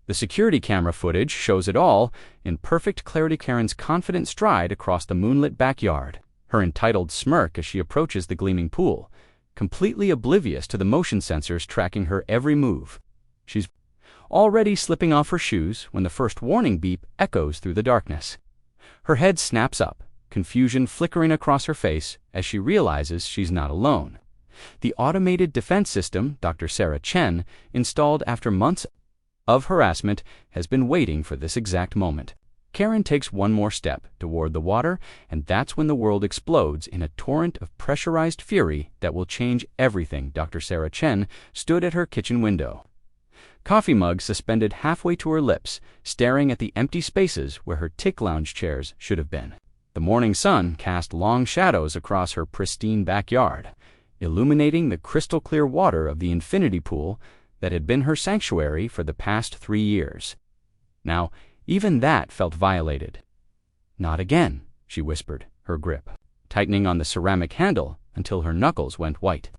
The security camera footage shows it all in perfect clarity. Karen's confident stride across the moonlit backyard, her entitled smirk as she approaches the gleaming pool, completely oblivious to the motion sensors tracking her every move. She's already slipping off her shoes when the first warning beep echoes through the darkness. Her head snaps up, confusion flickering across her face as she realizes she's not alone. The automated defense system Dr. Sarah Chen installed after months of harassment has been waiting for this exact moment. Karen takes one more step toward the water, and that's when the world explodes in a torrent of pressurized fury that will change everything. Dr. Sarah Chen stood at her kitchen window, coffee mug suspended halfway to her lips, staring at the empty spaces where her tick lounge chairs should have been. The morning sun cast long shadows across her pristine backyard, illuminating the crystal-clear water of the infinity pool that had been her sanctuary for the past 3 years. Now, even that felt violated. "Not again," she whispered, her grip tightening on the ceramic handle until her knuckles went white.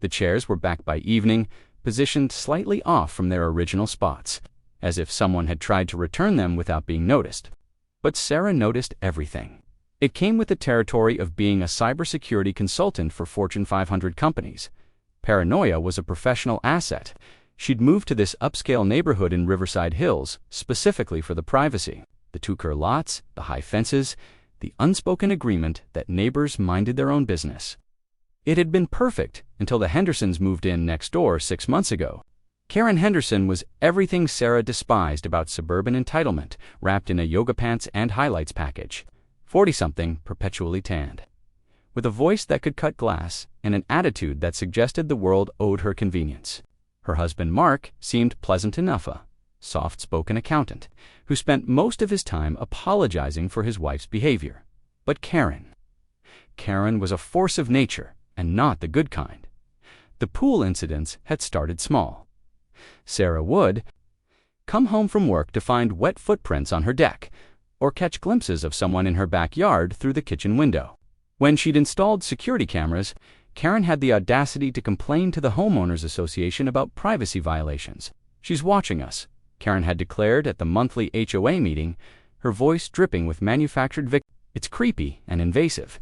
The chairs were back by evening, positioned slightly off from their original spots, as if someone had tried to return them without being noticed. But Sarah noticed everything. It came with the territory of being a cybersecurity consultant for Fortune 500 companies. Paranoia was a professional asset. She'd moved to this upscale neighborhood in Riverside Hills specifically for the privacy, the 2-car lots, the high fences, the unspoken agreement that neighbors minded their own business. It had been perfect until the Hendersons moved in next door 6 months ago. Karen Henderson was everything Sarah despised about suburban entitlement, wrapped in a yoga pants and highlights package. 40-something, perpetually tanned, with a voice that could cut glass and an attitude that suggested the world owed her convenience. Her husband Mark seemed pleasant enough, a soft-spoken accountant who spent most of his time apologizing for his wife's behavior. But Karen was a force of nature, and not the good kind. The pool incidents had started small. Sarah would come home from work to find wet footprints on her deck, or catch glimpses of someone in her backyard through the kitchen window. When she'd installed security cameras, Karen had the audacity to complain to the Homeowners Association about privacy violations. "She's watching us," Karen had declared at the monthly HOA meeting, her voice dripping with manufactured victim. "It's creepy and invasive.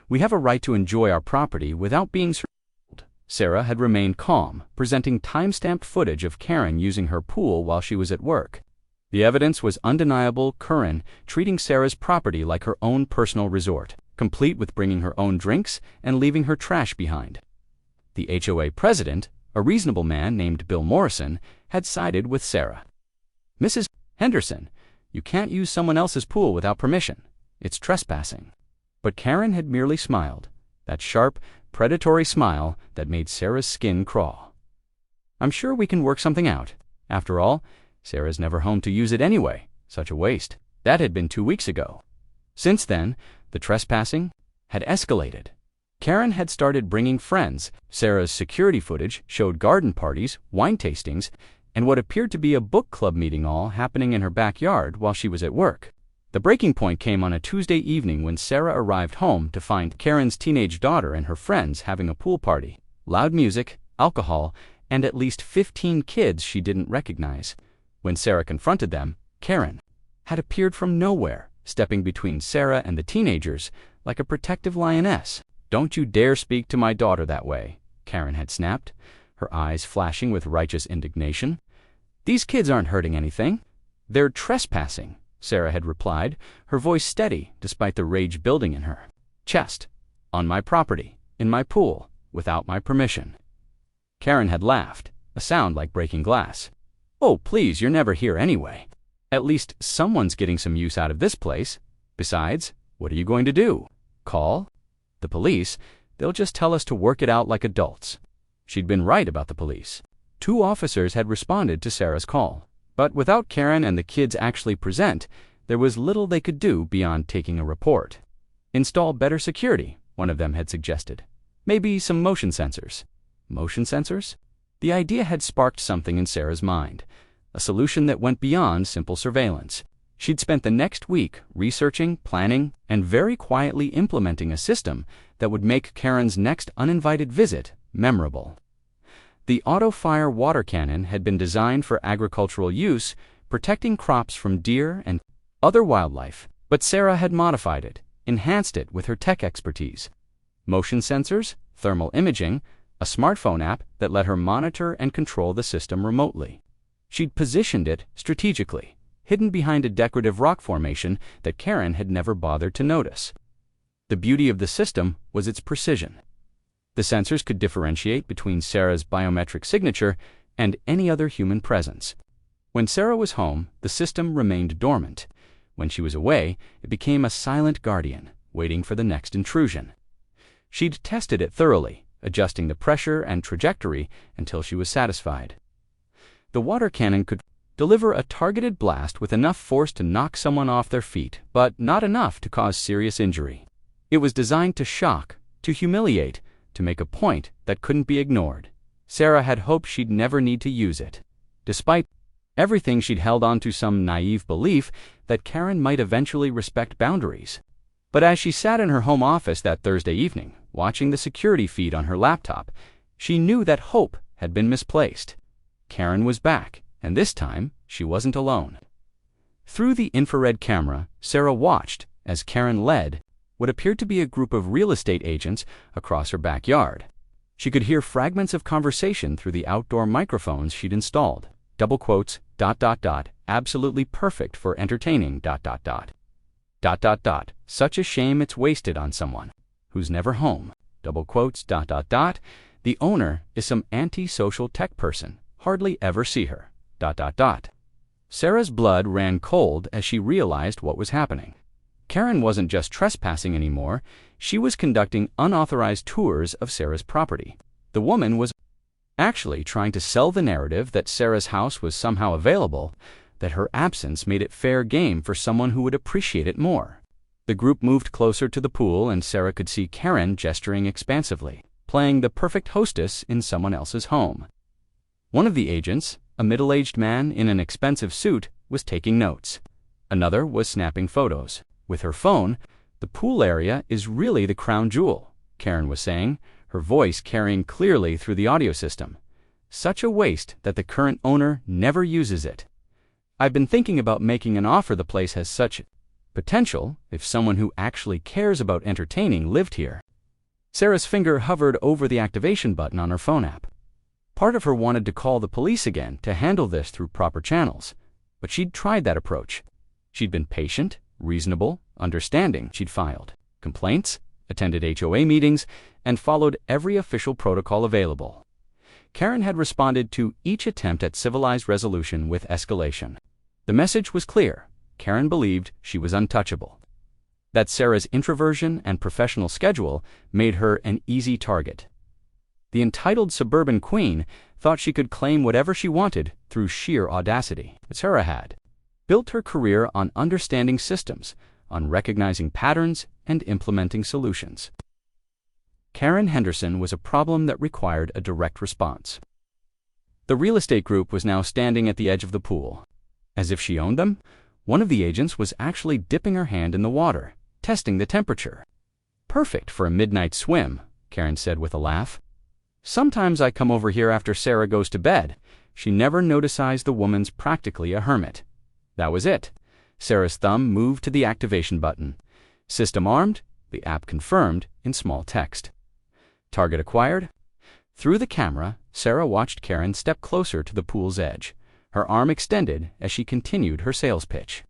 We have a right to enjoy our property without being surveilled." Sarah had remained calm, presenting time-stamped footage of Karen using her pool while she was at work. The evidence was undeniable. Karen treating Sarah's property like her own personal resort, complete with bringing her own drinks and leaving her trash behind. The HOA president, a reasonable man named Bill Morrison, had sided with Sarah. "Mrs. Henderson, you can't use someone else's pool without permission. It's trespassing." But Karen had merely smiled, that sharp, predatory smile that made Sarah's skin crawl. "I'm sure we can work something out. After all, Sarah's never home to use it anyway. Such a waste." That had been 2 weeks ago. Since then, the trespassing had escalated. Karen had started bringing friends. Sarah's security footage showed garden parties, wine tastings, and what appeared to be a book club meeting all happening in her backyard while she was at work. The breaking point came on a Tuesday evening when Sarah arrived home to find Karen's teenage daughter and her friends having a pool party. Loud music, alcohol, and at least 15 kids she didn't recognize. When Sarah confronted them, Karen had appeared from nowhere, stepping between Sarah and the teenagers like a protective lioness. "Don't you dare speak to my daughter that way," Karen had snapped, her eyes flashing with righteous indignation. "These kids aren't hurting anything. They're trespassing," Sarah had replied, her voice steady despite the rage building in her chest. "On my property, in my pool, without my permission." Karen had laughed, a sound like breaking glass. "Oh, please, you're never here anyway. At least someone's getting some use out of this place. Besides, what are you going to do? Call the police? They'll just tell us to work it out like adults." She'd been right about the police. 2 officers had responded to Sarah's call. But without Karen and the kids actually present, there was little they could do beyond taking a report. "Install better security," one of them had suggested. "Maybe some motion sensors." Motion sensors? The idea had sparked something in Sarah's mind, a solution that went beyond simple surveillance. She'd spent the next week researching, planning, and very quietly implementing a system that would make Karen's next uninvited visit memorable. The auto-fire water cannon had been designed for agricultural use, protecting crops from deer and other wildlife, but Sarah had modified it, enhanced it with her tech expertise. Motion sensors, thermal imaging, a smartphone app that let her monitor and control the system remotely. She'd positioned it strategically, hidden behind a decorative rock formation that Karen had never bothered to notice. The beauty of the system was its precision. The sensors could differentiate between Sarah's biometric signature and any other human presence. When Sarah was home, the system remained dormant. When she was away, it became a silent guardian, waiting for the next intrusion. She'd tested it thoroughly, adjusting the pressure and trajectory until she was satisfied. The water cannon could deliver a targeted blast with enough force to knock someone off their feet, but not enough to cause serious injury. It was designed to shock, to humiliate, to make a point that couldn't be ignored. Sarah had hoped she'd never need to use it. Despite everything, she'd held on to some naive belief that Karen might eventually respect boundaries. But as she sat in her home office that Thursday evening, watching the security feed on her laptop, she knew that hope had been misplaced. Karen was back, and this time she wasn't alone. Through the infrared camera, Sarah watched as Karen led what appeared to be a group of real estate agents across her backyard. She could hear fragments of conversation through the outdoor microphones she'd installed. Double quotes, ... absolutely perfect for entertaining ... such a shame it's wasted on someone who's never home. Double quotes, ... the owner is some anti-social tech person. Hardly ever see her ... Sarah's blood ran cold as she realized what was happening. Karen wasn't just trespassing anymore, she was conducting unauthorized tours of Sarah's property. The woman was actually trying to sell the narrative that Sarah's house was somehow available, that her absence made it fair game for someone who would appreciate it more. The group moved closer to the pool, and Sarah could see Karen gesturing expansively, playing the perfect hostess in someone else's home. One of the agents, a middle-aged man in an expensive suit, was taking notes. Another was snapping photos. With her phone, "The pool area is really the crown jewel," Karen was saying, her voice carrying clearly through the audio system. "Such a waste that the current owner never uses it. I've been thinking about making an offer. The place has such potential if someone who actually cares about entertaining lived here." Sarah's finger hovered over the activation button on her phone app. Part of her wanted to call the police again to handle this through proper channels, but she'd tried that approach. She'd been patient, reasonable, understanding. She'd filed complaints, attended HOA meetings, and followed every official protocol available. Karen had responded to each attempt at civilized resolution with escalation. The message was clear. Karen believed she was untouchable, that Sarah's introversion and professional schedule made her an easy target. The entitled suburban queen thought she could claim whatever she wanted through sheer audacity. But Sarah had built her career on understanding systems, on recognizing patterns and implementing solutions. Karen Henderson was a problem that required a direct response. The real estate group was now standing at the edge of the pool. As if she owned them, one of the agents was actually dipping her hand in the water, testing the temperature. "Perfect for a midnight swim," Karen said with a laugh. "Sometimes I come over here after Sarah goes to bed." She never noticed the woman's practically a hermit. That was it. Sarah's thumb moved to the activation button. "System armed," the app confirmed in small text. "Target acquired." Through the camera, Sarah watched Karen step closer to the pool's edge, her arm extended as she continued her sales pitch.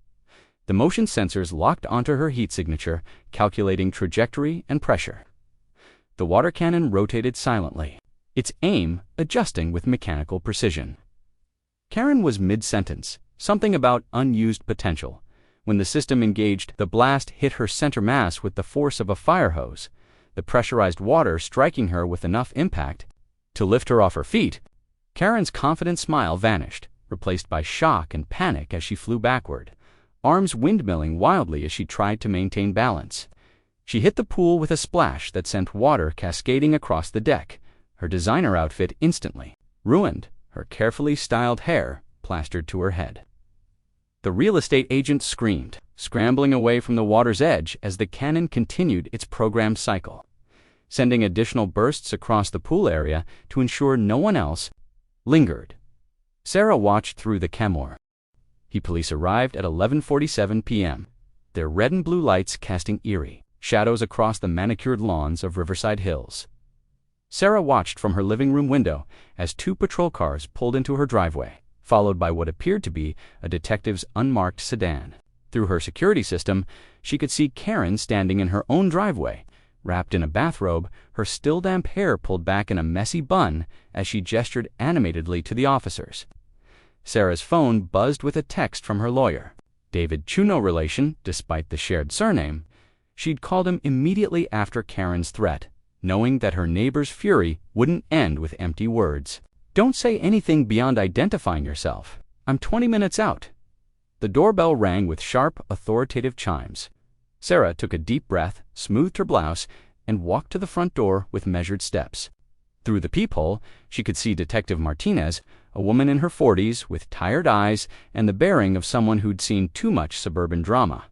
The motion sensors locked onto her heat signature, calculating trajectory and pressure. The water cannon rotated silently, its aim adjusting with mechanical precision. Karen was mid-sentence, something about unused potential. When the system engaged, the blast hit her center mass with the force of a fire hose, the pressurized water striking her with enough impact to lift her off her feet. Karen's confident smile vanished, replaced by shock and panic as she flew backward, arms windmilling wildly as she tried to maintain balance. She hit the pool with a splash that sent water cascading across the deck, her designer outfit instantly ruined, her carefully styled hair plastered to her head. The real estate agent screamed, scrambling away from the water's edge as the cannon continued its programmed cycle. sending additional bursts across the pool area to ensure no one else lingered. Sarah watched through the camera. Police arrived at 11:47 p.m., their red and blue lights casting eerie shadows across the manicured lawns of Riverside Hills. Sarah watched from her living room window as 2 patrol cars pulled into her driveway, followed by what appeared to be a detective's unmarked sedan. Through her security system, she could see Karen standing in her own driveway, wrapped in a bathrobe, her still damp hair pulled back in a messy bun as she gestured animatedly to the officers. Sarah's phone buzzed with a text from her lawyer. David Chuno relation, despite the shared surname. She'd called him immediately after Karen's threat, knowing that her neighbor's fury wouldn't end with empty words. "Don't say anything beyond identifying yourself. I'm 20 minutes out." The doorbell rang with sharp, authoritative chimes. Sarah took a deep breath, smoothed her blouse, and walked to the front door with measured steps. Through the peephole, she could see Detective Martinez, a woman in her 40s with tired eyes and the bearing of someone who'd seen too much suburban drama.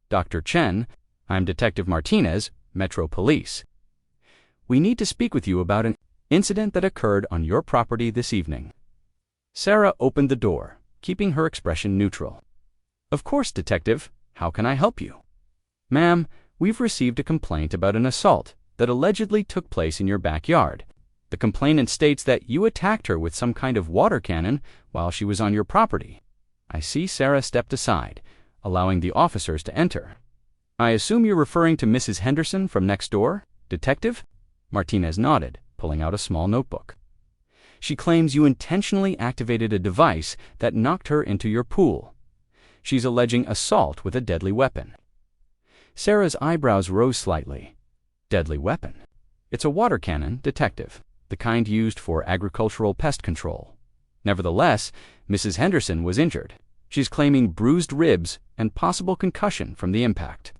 "Dr. Chen, I'm Detective Martinez, Metro Police. We need to speak with you about an incident that occurred on your property this evening." Sarah opened the door, keeping her expression neutral. "Of course, Detective. How can I help you?" "Ma'am, we've received a complaint about an assault that allegedly took place in your backyard. The complainant states that you attacked her with some kind of water cannon while she was on your property." I see Sarah stepped aside, allowing the officers to enter. "I assume you're referring to Mrs. Henderson from next door, Detective?" Martinez nodded, pulling out a small notebook. "She claims you intentionally activated a device that knocked her into your pool. She's alleging assault with a deadly weapon." Sarah's eyebrows rose slightly. "Deadly weapon? It's a water cannon, Detective, the kind used for agricultural pest control. Nevertheless, Mrs. Henderson was injured. She's claiming bruised ribs and possible concussion from the impact."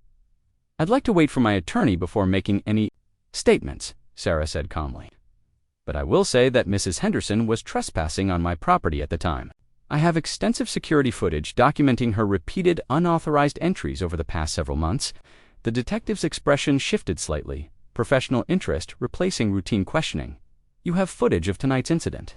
"I'd like to wait for my attorney before making any statements," Sarah said calmly. "But I will say that Mrs. Henderson was trespassing on my property at the time. I have extensive security footage documenting her repeated unauthorized entries over the past several months." The detective's expression shifted slightly, professional interest replacing routine questioning. "You have footage of tonight's incident?"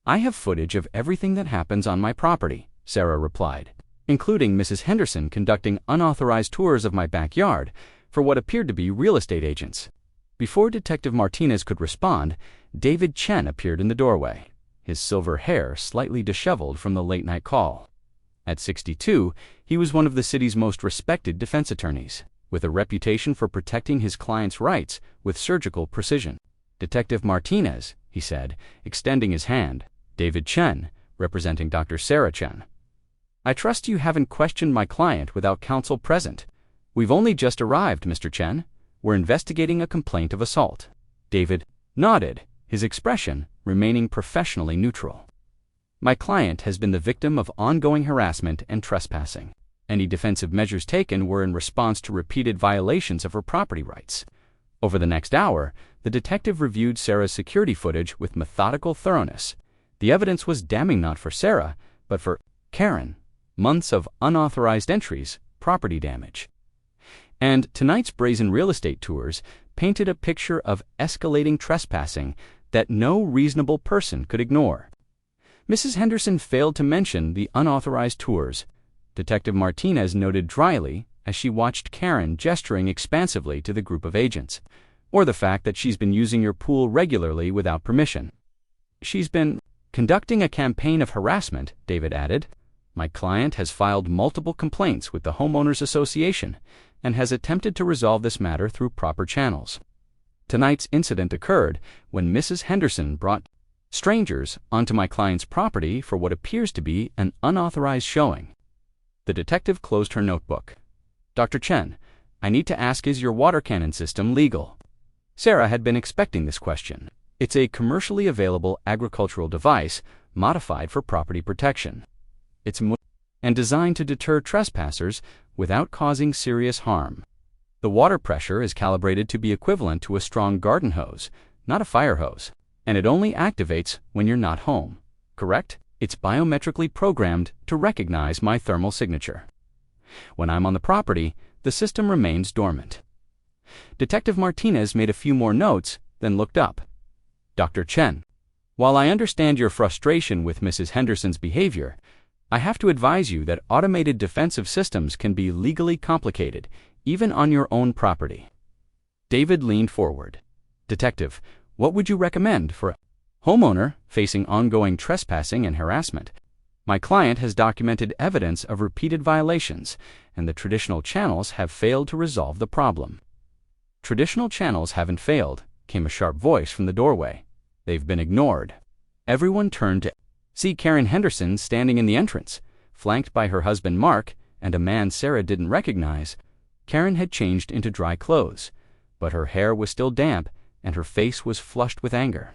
"I have footage of everything that happens on my property," Sarah replied, "including Mrs. Henderson conducting unauthorized tours of my backyard for what appeared to be real estate agents." Before Detective Martinez could respond, David Chen appeared in the doorway, his silver hair slightly disheveled from the late-night call. At 62, he was one of the city's most respected defense attorneys, with a reputation for protecting his clients' rights with surgical precision. "Detective Martinez," he said, extending his hand. "David Chen, representing Dr. Sarah Chen. I trust you haven't questioned my client without counsel present." "We've only just arrived, Mr. Chen. We're investigating a complaint of assault." David nodded, his expression remaining professionally neutral. "My client has been the victim of ongoing harassment and trespassing. Any defensive measures taken were in response to repeated violations of her property rights." Over the next hour, the detective reviewed Sarah's security footage with methodical thoroughness. The evidence was damning not for Sarah, but for Karen. Months of unauthorized entries, property damage. And tonight's brazen real estate tours painted a picture of escalating trespassing that no reasonable person could ignore. Mrs. Henderson failed to mention the unauthorized tours, Detective Martinez noted dryly as she watched Karen gesturing expansively to the group of agents, or the fact that she's been using your pool regularly without permission. "She's been conducting a campaign of harassment," David added. "My client has filed multiple complaints with the Homeowners Association and has attempted to resolve this matter through proper channels. Tonight's incident occurred when Mrs. Henderson brought strangers onto my client's property for what appears to be an unauthorized showing." The detective closed her notebook. "Dr. Chen, I need to ask, is your water cannon system legal?" Sarah had been expecting this question. "It's a commercially available agricultural device modified for property protection. It's and designed to deter trespassers without causing serious harm. The water pressure is calibrated to be equivalent to a strong garden hose, not a fire hose, and it only activates when you're not home. Correct? It's biometrically programmed to recognize my thermal signature. When I'm on the property, the system remains dormant." Detective Martinez made a few more notes, then looked up. Dr. Chen, while I understand your frustration with Mrs. Henderson's behavior, I have to advise you that automated defensive systems can be legally complicated, even on your own property. David leaned forward. Detective, what would you recommend for a homeowner facing ongoing trespassing and harassment? My client has documented evidence of repeated violations, and the traditional channels have failed to resolve the problem. Traditional channels haven't failed, came a sharp voice from the doorway. They've been ignored. Everyone turned to see Karen Henderson standing in the entrance, flanked by her husband Mark and a man Sarah didn't recognize. Karen had changed into dry clothes, but her hair was still damp and her face was flushed with anger.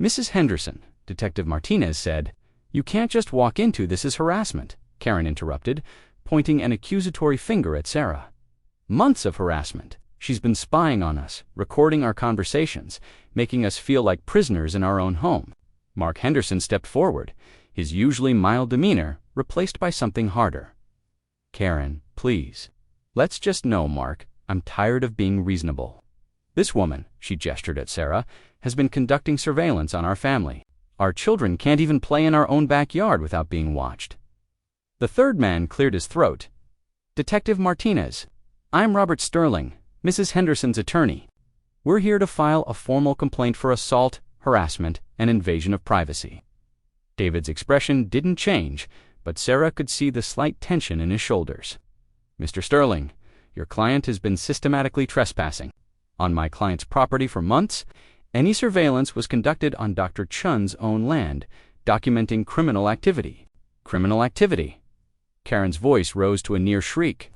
Mrs. Henderson, Detective Martinez said, "You can't just walk into this as harassment," Karen interrupted, pointing an accusatory finger at Sarah. "Months of harassment. She's been spying on us, recording our conversations, making us feel like prisoners in our own home." Mark Henderson stepped forward, his usually mild demeanor replaced by something harder. "Karen, please. Let's just know, Mark, I'm tired of being reasonable. This woman," she gestured at Sarah, "has been conducting surveillance on our family. Our children can't even play in our own backyard without being watched." The third man cleared his throat. "Detective Martinez, I'm Robert Sterling, Mrs. Henderson's attorney. We're here to file a formal complaint for assault, harassment, and invasion of privacy." David's expression didn't change, but Sarah could see the slight tension in his shoulders. "Mr. Sterling, your client has been systematically trespassing on my client's property for months. Any surveillance was conducted on Dr. Chun's own land, documenting criminal activity." "Criminal activity?" Karen's voice rose to a near shriek.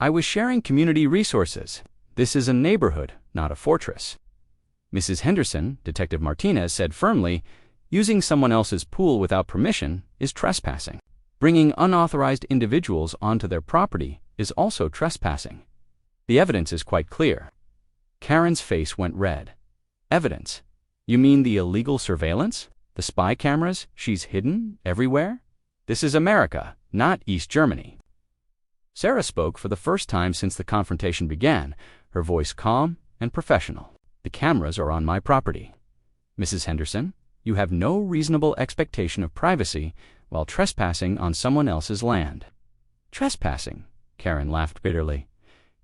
"I was sharing community resources. This is a neighborhood, not a fortress." Mrs. Henderson, Detective Martinez said firmly, "Using someone else's pool without permission is trespassing. Bringing unauthorized individuals onto their property is also trespassing. The evidence is quite clear." Karen's face went red. "Evidence? You mean the illegal surveillance? The spy cameras she's hidden everywhere? This is America, not East Germany." Sarah spoke for the first time since the confrontation began, her voice calm and professional. "The cameras are on my property. Mrs. Henderson, you have no reasonable expectation of privacy while trespassing on someone else's land." "Trespassing?" Karen laughed bitterly.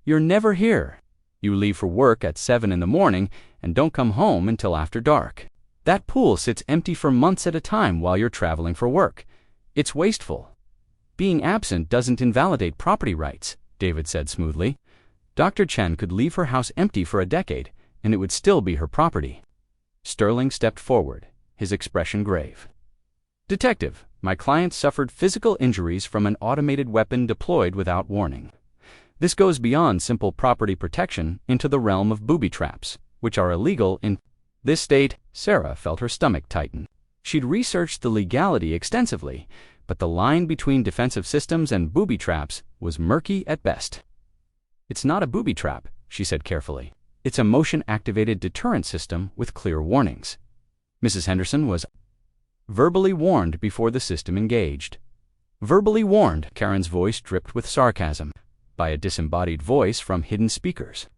"You're never here. You leave for work at 7 in the morning and don't come home until after dark. That pool sits empty for months at a time while you're traveling for work. It's wasteful." "Being absent doesn't invalidate property rights," David said smoothly. "Dr. Chen could leave her house empty for a decade, and it would still be her property." Sterling stepped forward, his expression grave. "Detective, my client suffered physical injuries from an automated weapon deployed without warning. This goes beyond simple property protection into the realm of booby traps, which are illegal in this state." Sarah felt her stomach tighten. She'd researched the legality extensively, but the line between defensive systems and booby traps was murky at best. "It's not a booby trap," she said carefully. "It's a motion-activated deterrent system with clear warnings." Mrs. Henderson was verbally warned before the system engaged. "Verbally warned," Karen's voice dripped with sarcasm, by a disembodied voice from hidden speakers.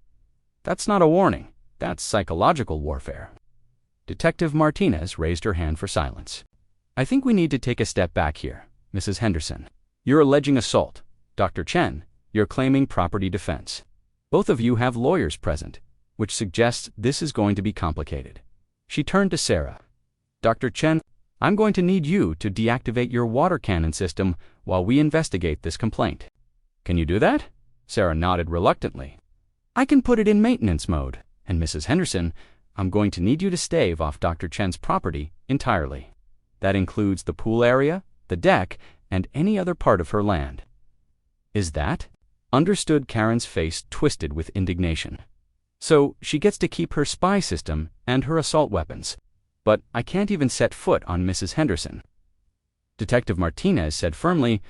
"That's not a warning. That's psychological warfare." Detective Martinez raised her hand for silence. "I think we need to take a step back here, Mrs. Henderson. You're alleging assault. Dr. Chen, you're claiming property defense. Both of you have lawyers present, which suggests this is going to be complicated." She turned to Sarah. "Dr. Chen, I'm going to need you to deactivate your water cannon system while we investigate this complaint." "Can you do that?" Sarah nodded reluctantly. "I can put it in maintenance mode. And Mrs. Henderson, I'm going to need you to stave off Dr. Chen's property entirely. That includes the pool area, the deck, and any other part of her land." "Is that?" Understood. Karen's face twisted with indignation. "So she gets to keep her spy system and her assault weapons. But I can't even set foot on Mrs. Henderson." Detective Martinez said firmly,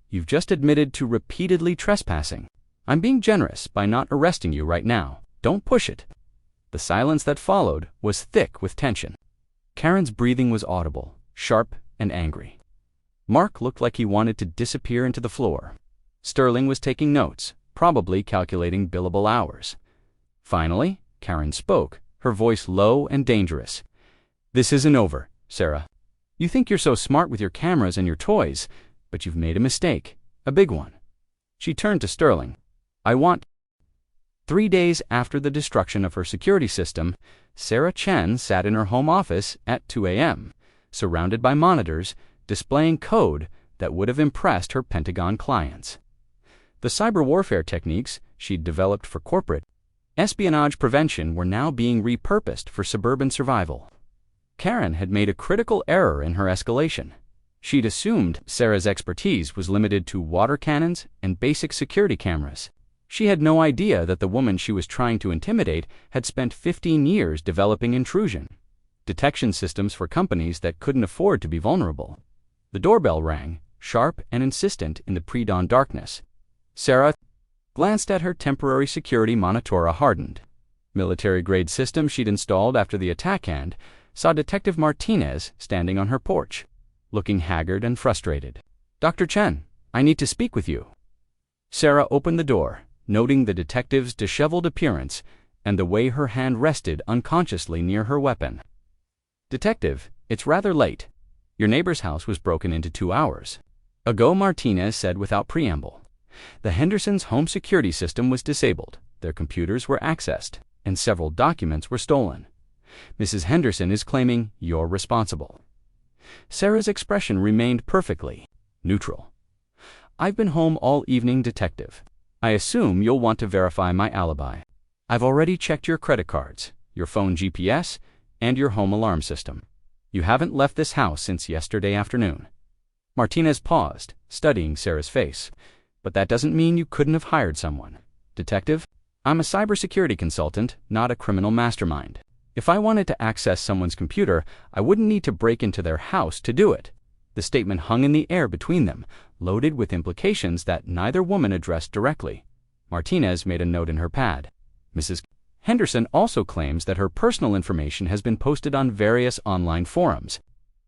"You've just admitted to repeatedly trespassing. I'm being generous by not arresting you right now. Don't push it." The silence that followed was thick with tension. Karen's breathing was audible, sharp and angry. Mark looked like he wanted to disappear into the floor. Sterling was taking notes, probably calculating billable hours. Finally, Karen spoke, her voice low and dangerous. "This isn't over, Sarah. You think you're so smart with your cameras and your toys, but you've made a mistake, a big one." She turned to Sterling. "I want—" 3 days after the destruction of her security system, Sarah Chen sat in her home office at 2 a.m., surrounded by monitors, displaying code that would have impressed her Pentagon clients. The cyber warfare techniques she'd developed for corporate espionage prevention were now being repurposed for suburban survival. Karen had made a critical error in her escalation. She'd assumed Sarah's expertise was limited to water cannons and basic security cameras. She had no idea that the woman she was trying to intimidate had spent 15 years developing intrusion detection systems for companies that couldn't afford to be vulnerable. The doorbell rang, sharp and insistent in the pre-dawn darkness. Sarah glanced at her temporary security monitor, hardened military-grade system she'd installed after the attack, and saw Detective Martinez standing on her porch, looking haggard and frustrated. "Dr. Chen, I need to speak with you." Sarah opened the door, noting the detective's disheveled appearance and the way her hand rested unconsciously near her weapon. "Detective, it's rather late. Your neighbor's house was broken into 2 hours ago," Martinez said without preamble. "The Hendersons' home security system was disabled, their computers were accessed, and several documents were stolen. Mrs. Henderson is claiming you're responsible." Sarah's expression remained perfectly neutral. "I've been home all evening, Detective. I assume you'll want to verify my alibi. I've already checked your credit cards, your phone GPS, and your home alarm system. You haven't left this house since yesterday afternoon." Martinez paused, studying Sarah's face. "But that doesn't mean you couldn't have hired someone. Detective, I'm a cybersecurity consultant, not a criminal mastermind. If I wanted to access someone's computer, I wouldn't need to break into their house to do it." The statement hung in the air between them, loaded with implications that neither woman addressed directly. Martinez made a note in her pad. "Mrs. Henderson also claims that her personal information has been posted on various online forums,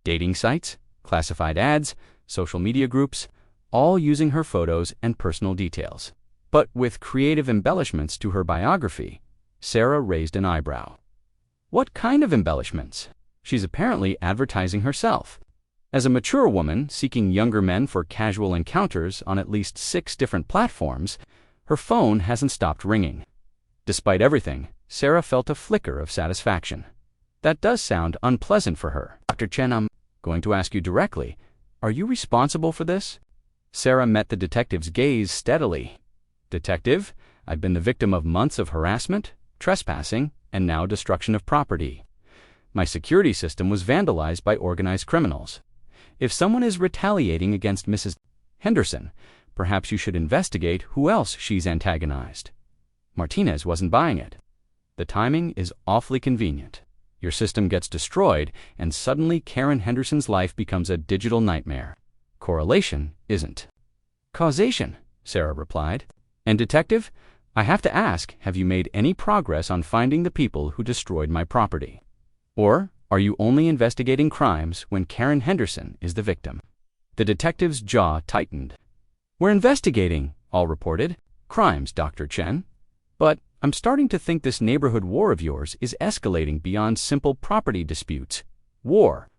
dating sites, classified ads, social media groups, all using her photos and personal details, but with creative embellishments to her biography." Sarah raised an eyebrow. "What kind of embellishments? She's apparently advertising herself. As a mature woman seeking younger men for casual encounters on at least 6 different platforms, her phone hasn't stopped ringing." Despite everything, Sarah felt a flicker of satisfaction. "That does sound unpleasant for her. Dr. Chen, I'm going to ask you directly, are you responsible for this?" Sarah met the detective's gaze steadily. "Detective, I've been the victim of months of harassment, trespassing, and now destruction of property. My security system was vandalized by organized criminals. If someone is retaliating against Mrs. Henderson, perhaps you should investigate who else she's antagonized." Martinez wasn't buying it. "The timing is awfully convenient. Your system gets destroyed, and suddenly Karen Henderson's life becomes a digital nightmare. Correlation isn't causation," Sarah replied. "And Detective, I have to ask, have you made any progress on finding the people who destroyed my property? Or are you only investigating crimes when Karen Henderson is the victim?" The detective's jaw tightened. "We're investigating," all reported, "crimes, Dr. Chen. But I'm starting to think this neighborhood war of yours is escalating beyond simple property disputes. War."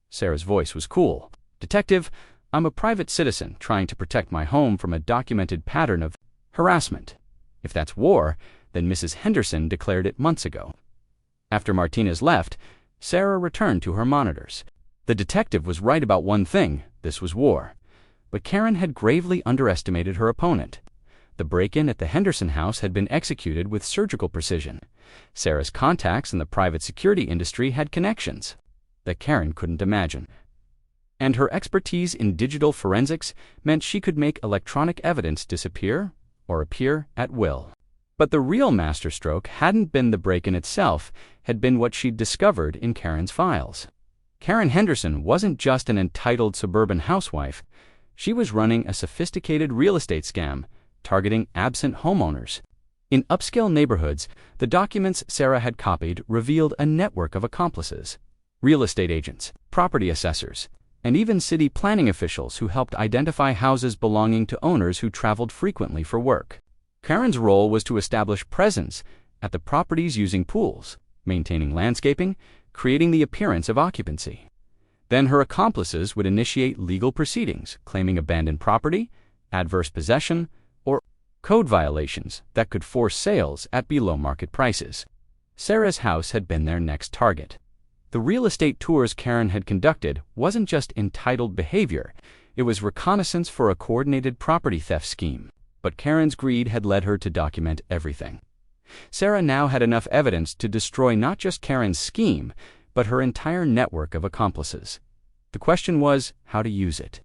Sarah's voice was cool. "Detective, I'm a private citizen trying to protect my home from a documented pattern of harassment. If that's war, then Mrs. Henderson declared it months ago." After Martinez left, Sarah returned to her monitors. The detective was right about one thing: this was war. But Karen had gravely underestimated her opponent. The break-in at the Henderson house had been executed with surgical precision. Sarah's contacts in the private security industry had connections that Karen couldn't imagine. And her expertise in digital forensics meant she could make electronic evidence disappear or appear at will. But the real masterstroke hadn't been the break-in itself, had been what she'd discovered in Karen's files. Karen Henderson wasn't just an entitled suburban housewife. She was running a sophisticated real estate scam, targeting absent homeowners. In upscale neighborhoods, the documents Sarah had copied revealed a network of accomplices: real estate agents, property assessors, and even city planning officials who helped identify houses belonging to owners who traveled frequently for work. Karen's role was to establish presence at the properties using pools, maintaining landscaping, creating the appearance of occupancy. Then her accomplices would initiate legal proceedings, claiming abandoned property, adverse possession, or code violations that could force sales at below-market prices. Sarah's house had been their next target. The real estate tours Karen had conducted wasn't just entitled behavior, it was reconnaissance for a coordinated property theft scheme. But Karen's greed had led her to document everything. Sarah now had enough evidence to destroy not just Karen's scheme, but her entire network of accomplices. The question was how to use it.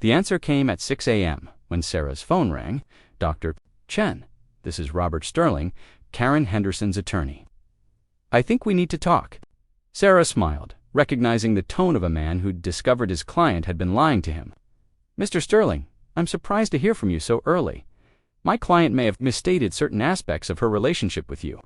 The answer came at 6 a.m. when Sarah's phone rang. "Dr. Chen, this is Robert Sterling, Karen Henderson's attorney. I think we need to talk." Sarah smiled, recognizing the tone of a man who'd discovered his client had been lying to him. "Mr. Sterling, I'm surprised to hear from you so early. My client may have misstated certain aspects of her relationship with you.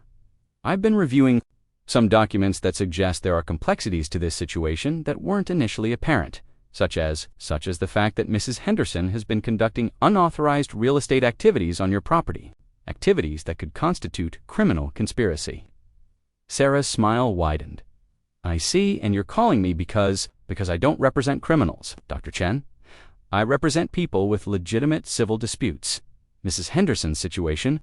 I've been reviewing some documents that suggest there are complexities to this situation that weren't initially apparent, such as the fact that Mrs. Henderson has been conducting unauthorized real estate activities on your property, activities that could constitute criminal conspiracy." Sarah's smile widened. "I see, and you're calling me because I don't represent criminals, Dr. Chen. I represent people with legitimate civil disputes. Mrs. Henderson's situation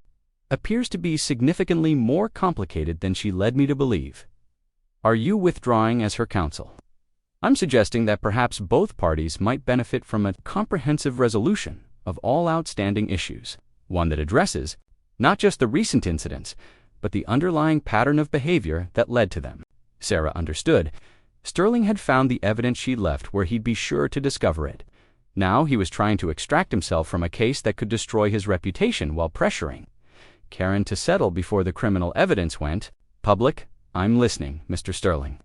appears to be significantly more complicated than she led me to believe. Are you withdrawing as her counsel? I'm suggesting that perhaps both parties might benefit from a comprehensive resolution of all outstanding issues, one that addresses not just the recent incidents, but the underlying pattern of behavior that led to them." Sarah understood. Sterling had found the evidence she left where he'd be sure to discover it. Now he was trying to extract himself from a case that could destroy his reputation while pressuring Karen to settle before the criminal evidence went public. "I'm listening, Mr. Sterling.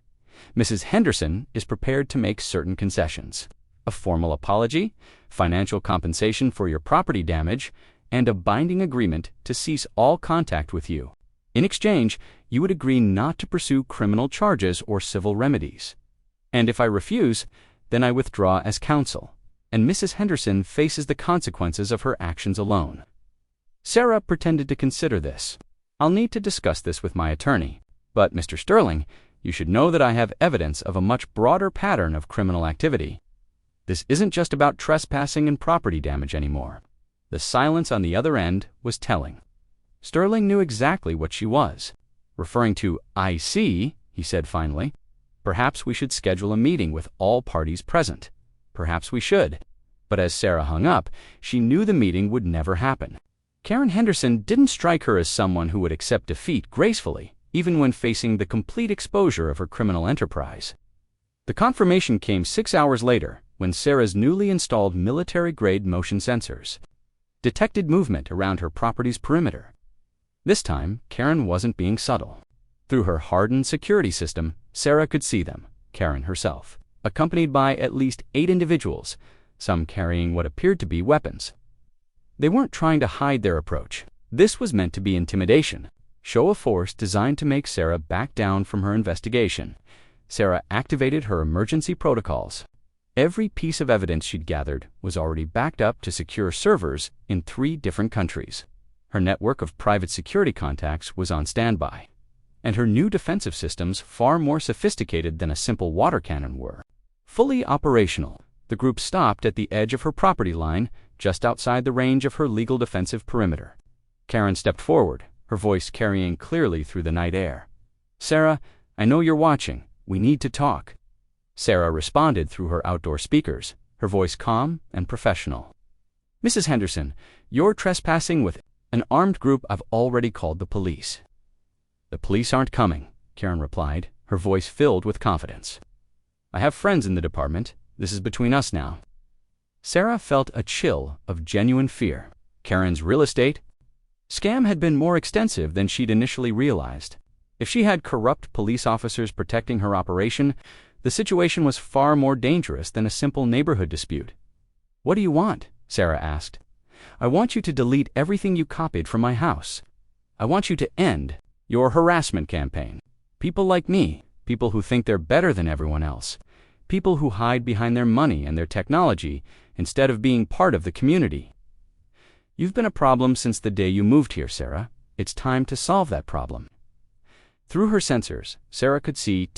Mrs. Henderson is prepared to make certain concessions: a formal apology, financial compensation for your property damage, and a binding agreement to cease all contact with you. In exchange, you would agree not to pursue criminal charges or civil remedies. And if I refuse, then I withdraw as counsel, and Mrs. Henderson faces the consequences of her actions alone." Sarah pretended to consider this. "I'll need to discuss this with my attorney. But, Mr. Sterling, you should know that I have evidence of a much broader pattern of criminal activity. This isn't just about trespassing and property damage anymore." The silence on the other end was telling. Sterling knew exactly what she was referring to. "I see," he said finally. "Perhaps we should schedule a meeting with all parties present. Perhaps we should." But as Sarah hung up, she knew the meeting would never happen. Karen Henderson didn't strike her as someone who would accept defeat gracefully, even when facing the complete exposure of her criminal enterprise. The confirmation came 6 hours later, when Sarah's newly installed military-grade motion sensors detected movement around her property's perimeter. This time, Karen wasn't being subtle. Through her hardened security system, Sarah could see them, Karen herself, accompanied by at least 8 individuals, some carrying what appeared to be weapons. They weren't trying to hide their approach. This was meant to be intimidation, show of force designed to make Sarah back down from her investigation. Sarah activated her emergency protocols. Every piece of evidence she'd gathered was already backed up to secure servers in 3 different countries. Her network of private security contacts was on standby, and her new defensive systems, far more sophisticated than a simple water cannon, were fully operational. The group stopped at the edge of her property line, just outside the range of her legal defensive perimeter. Karen stepped forward, her voice carrying clearly through the night air. "Sarah, I know you're watching. We need to talk." Sarah responded through her outdoor speakers, her voice calm and professional. "Mrs. Henderson, you're trespassing with an armed group. I've already called the police." "The police aren't coming," Karen replied, her voice filled with confidence. "I have friends in the department. This is between us now." Sarah felt a chill of genuine fear. Karen's real estate scam had been more extensive than she'd initially realized. If she had corrupt police officers protecting her operation, the situation was far more dangerous than a simple neighborhood dispute. "What do you want?" Sarah asked. "I want you to delete everything you copied from my house. I want you to end your harassment campaign. People like me, people who think they're better than everyone else, people who hide behind their money and their technology instead of being part of the community. You've been a problem since the day you moved here, Sarah. It's time to solve that problem. Through her sensors, Sarah could see